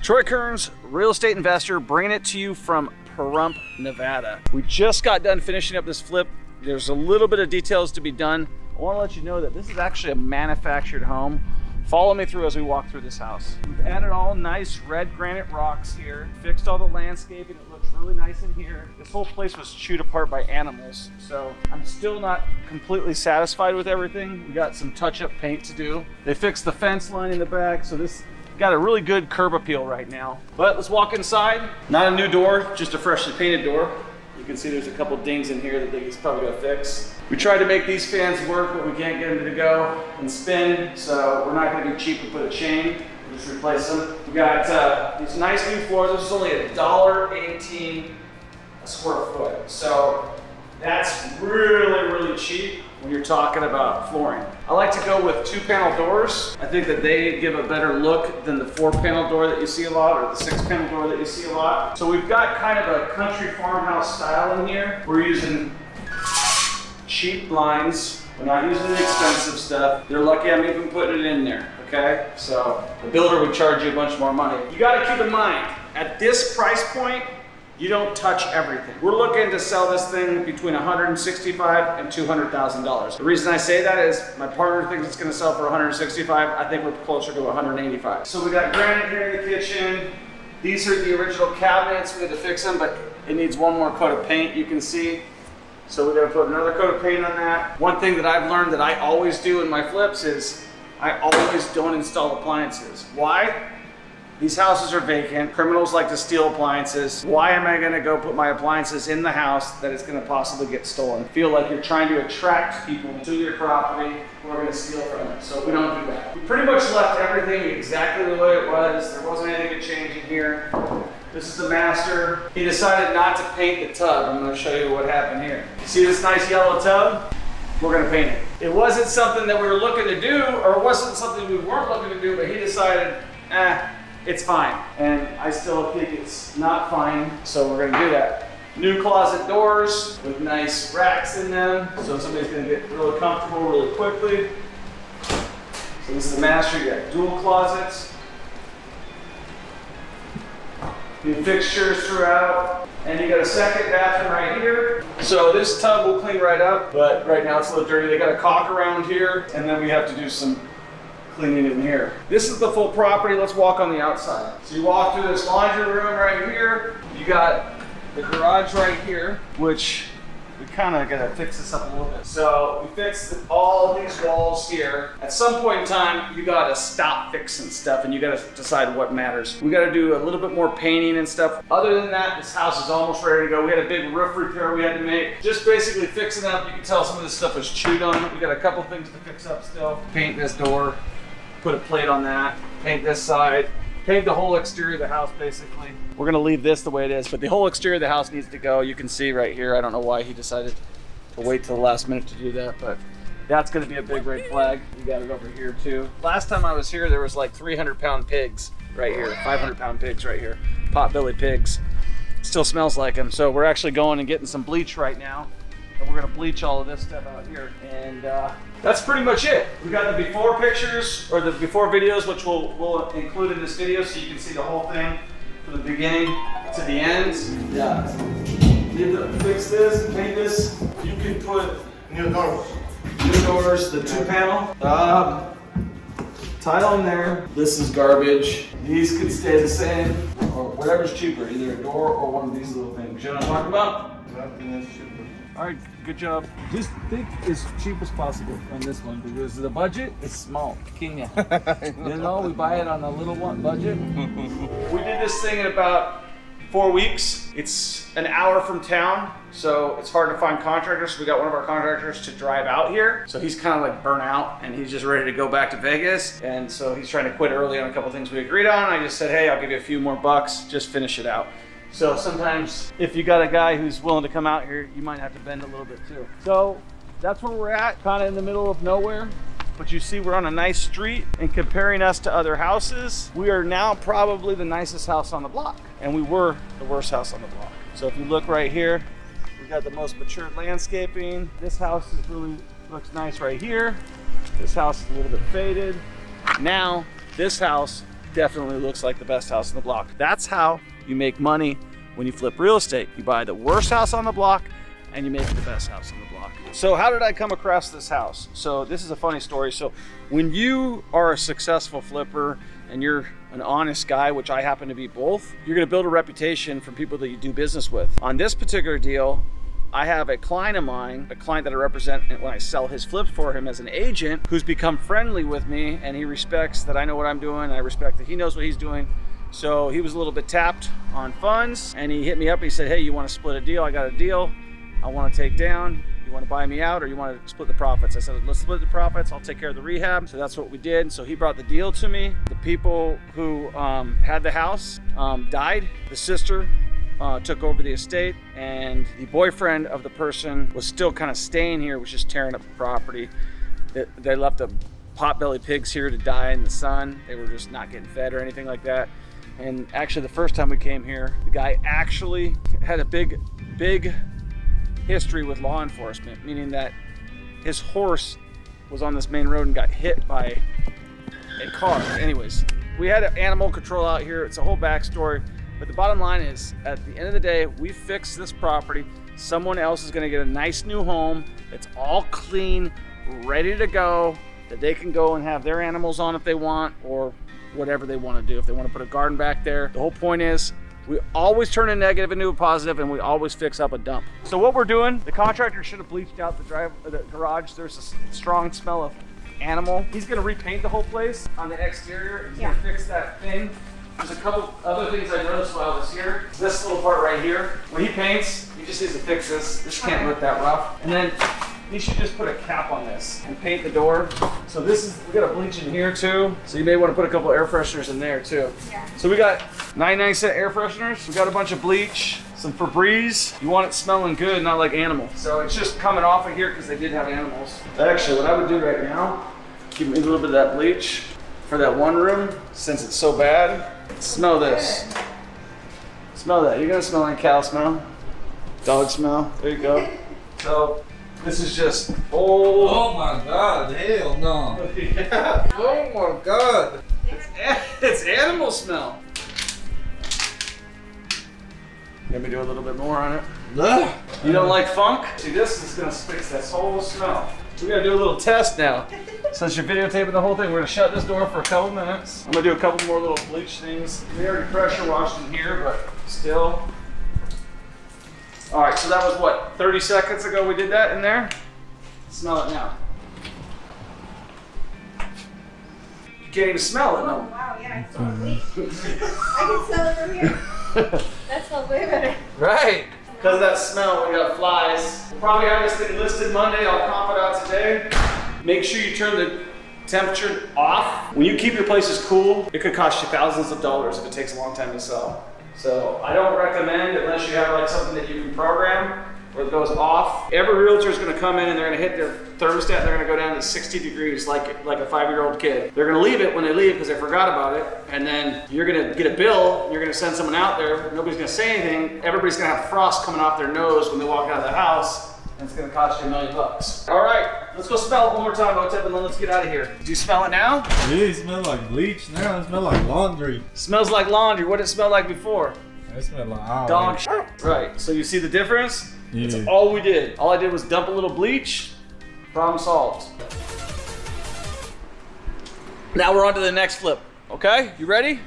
Troy Kearns, real estate investor, bringing it to you from Pahrump, Nevada. We just got done finishing up this flip. There's a little bit of details to be done. I want to let you know that this is actually a manufactured home. Follow me through as we walk through this house. We've added all nice red granite rocks here, fixed all the landscaping. It looks really nice in here. This whole place was chewed apart by animals, so I'm still not completely satisfied with everything. We got some touch-up paint to do. They fixed the fence line in the back, so this got a really good curb appeal right now. But let's walk inside. Not a new door, just a freshly painted door. You can see there's a couple dings in here that he's probably gonna fix. We tried to make these fans work, but we can't get them to go and spin, so we're not gonna be cheap and put a chain. We'll just replace them. We got these nice new floors. This is only $1.18 a square foot. So that's really, really cheap when you're talking about flooring. I like to go with 2-panel doors. I think that they give a better look than the 4-panel door that you see a lot, or the 6-panel door that you see a lot. So we've got kind of a country farmhouse style in here. We're using cheap blinds. We're not using the expensive stuff. They're lucky I'm even putting it in there, okay? So the builder would charge you a bunch more money. You gotta keep in mind, at this price point, you don't touch everything. We're looking to sell this thing between $165,000 and $200,000. The reason I say that is my partner thinks it's gonna sell for $165,000. I think we're closer to $185,000. So we got granite here in the kitchen. These are the original cabinets. We had to fix them, but it needs one more coat of paint, you can see. So we're gonna put another coat of paint on that. One thing that I've learned that I always do in my flips is I always don't install appliances. Why? These houses are vacant. Criminals like to steal appliances. Why am I gonna go put my appliances in the house that is gonna possibly get stolen? Feel like you're trying to attract people to your property who are gonna steal from it. So we don't do that. We pretty much left everything exactly the way it was. There wasn't anything to change in here. This is the master. He decided not to paint the tub. I'm gonna show you what happened here. See this nice yellow tub? We're gonna paint it. It wasn't something that we were looking to do, or it wasn't something we weren't looking to do, but he decided, it's fine. And I still think it's not fine, so we're gonna do that. New closet doors with nice racks in them, so somebody's gonna get really comfortable really quickly. So this is the master. You got dual closets. New fixtures throughout, and you got a second bathroom right here. So this tub will clean right up, but right now it's a little dirty. They got a caulk around here, and then we have to do some cleaning in here. This is the full property. Let's walk on the outside. So you walk through this laundry room right here. You got the garage right here, which we kind of gotta fix this up a little bit. So we fixed all these walls here. At some point in time, you gotta stop fixing stuff and you gotta decide what matters. We gotta do a little bit more painting and stuff. Other than that, this house is almost ready to go. We had a big roof repair we had to make. Just basically fixing up. You can tell some of this stuff was chewed on. We got a couple things to fix up still. Paint this door, put a plate on that, paint this side, paint the whole exterior of the house basically. We're gonna leave this the way it is, but the whole exterior of the house needs to go. You can see right here, I don't know why he decided to wait till the last minute to do that, but that's gonna be a big red flag. You got it over here too. Last time I was here, there was like 300-pound pigs right here, 500-pound pigs right here, pot-bellied pigs. Still smells like them. So we're actually going and getting some bleach right now, and we're gonna bleach all of this stuff out here. And that's pretty much it. We got the before pictures, or the before videos, which we'll include in this video so you can see the whole thing from the beginning to the end. Yeah. Fix this, paint this. You can put New doors. new doors, the 2-panel. Tile in there. This is garbage. These could stay the same, or whatever's cheaper, either a door or one of these little things. You know what I'm talking about? Nothing is cheaper. All right, good job. Just think as cheap as possible on this one because the budget is small. Kenya. You know, we buy it on a little one budget. We did this thing in about 4 weeks. It's an hour from town, so it's hard to find contractors. So we got one of our contractors to drive out here. So he's kind of like burnt out and he's just ready to go back to Vegas. And so he's trying to quit early on a couple things we agreed on. I just said, hey, I'll give you a few more bucks, just finish it out. So sometimes if you got a guy who's willing to come out here, you might have to bend a little bit too. So that's where we're at, kind of in the middle of nowhere. But you see we're on a nice street, and comparing us to other houses, we are now probably the nicest house on the block. And we were the worst house on the block. So if you look right here, we got the most matured landscaping. This house is really looks nice right here. This house is a little bit faded. Now, this house definitely looks like the best house on the block. That's how you make money when you flip real estate. You buy the worst house on the block and you make the best house on the block. So how did I come across this house? So this is a funny story. So when you are a successful flipper and you're an honest guy, which I happen to be both, you're gonna build a reputation from people that you do business with. On this particular deal, I have a client of mine, a client that I represent when I sell his flips for him as an agent, who's become friendly with me, and he respects that I know what I'm doing, and I respect that he knows what he's doing. So he was a little bit tapped on funds, and he hit me up and he said, hey, you wanna split a deal? I got a deal I wanna take down. You want to buy me out or you want to split the profits? I said, let's split the profits. I'll take care of the rehab. So that's what we did. So he brought the deal to me. The people who had the house died. The sister took over the estate, and the boyfriend of the person was still kind of staying here, was just tearing up the property. They left the potbelly pigs here to die in the sun. They were just not getting fed or anything like that. And actually the first time we came here, the guy actually had a big history with law enforcement, meaning that his horse was on this main road and got hit by a car. Anyways, we had animal control out here. It's a whole backstory, but the bottom line is, at the end of the day, we fixed this property. Someone else is gonna get a nice new home that's all clean, ready to go, that they can go and have their animals on if they want, or whatever they wanna do. If they wanna put a garden back there. The whole point is, we always turn a negative into a positive, and we always fix up a dump. So what we're doing, the contractor should have bleached out the garage. There's a strong smell of animal. He's gonna repaint the whole place on the exterior. He's gonna fix that thing. There's a couple other things I noticed while I was here. This little part right here, when he paints, he just needs to fix this. This can't look that rough. And then he should just put a cap on this and paint the door. So this is, we got a bleach in here too. So you may want to put a couple air fresheners in there too. Yeah. So we got 99-cent air fresheners. We got a bunch of bleach, some Febreze. You want it smelling good, not like animal. So it's just coming off of here because they did have animals. Actually, what I would do right now, give me a little bit of that bleach for that one room, since it's so bad. Smell this. Smell that. You're gonna smell like cow smell, dog smell. There you go. So this is just old. Oh my God, hell no. Yeah. Oh my God. It's animal smell. Let me do a little bit more on it. You don't like funk? See, this is gonna fix this whole smell. We gotta do a little test now. Since you're videotaping the whole thing, we're gonna shut this door for a couple minutes. I'm gonna do a couple more little bleach things. We already pressure washed in here, but still. All right, so that was what, 30 seconds ago we did that in there? Smell it now. You can't even smell it, no? Oh, wow, yeah, I smell bleach. I can smell it from here. That smells way better. Right. Because of that smell, we got flies. We'll probably have this thing listed Monday. I'll comp it out today. Make sure you turn the temperature off. When you keep your places cool, it could cost you thousands of dollars if it takes a long time to sell. So I don't recommend, unless you have like something that you can program where it goes off. Every realtor is gonna come in and they're gonna hit their thermostat and they're gonna go down to 60 degrees like a 5-year-old kid. They're gonna leave it when they leave because they forgot about it, and then you're gonna get a bill, you're gonna send someone out there, nobody's gonna say anything, everybody's gonna have frost coming off their nose when they walk out of the house, and it's gonna cost you $1 million. All right, let's go smell it one more time, Otep, and then let's get out of here. Do you smell it now? Yeah, it smells like bleach now. It smells like laundry. Smells like laundry. What did it smell like before? It smells like dog shit. Right, so you see the difference? Yeah. That's all we did. All I did was dump a little bleach, problem solved. Now we're on to the next flip, okay? You ready?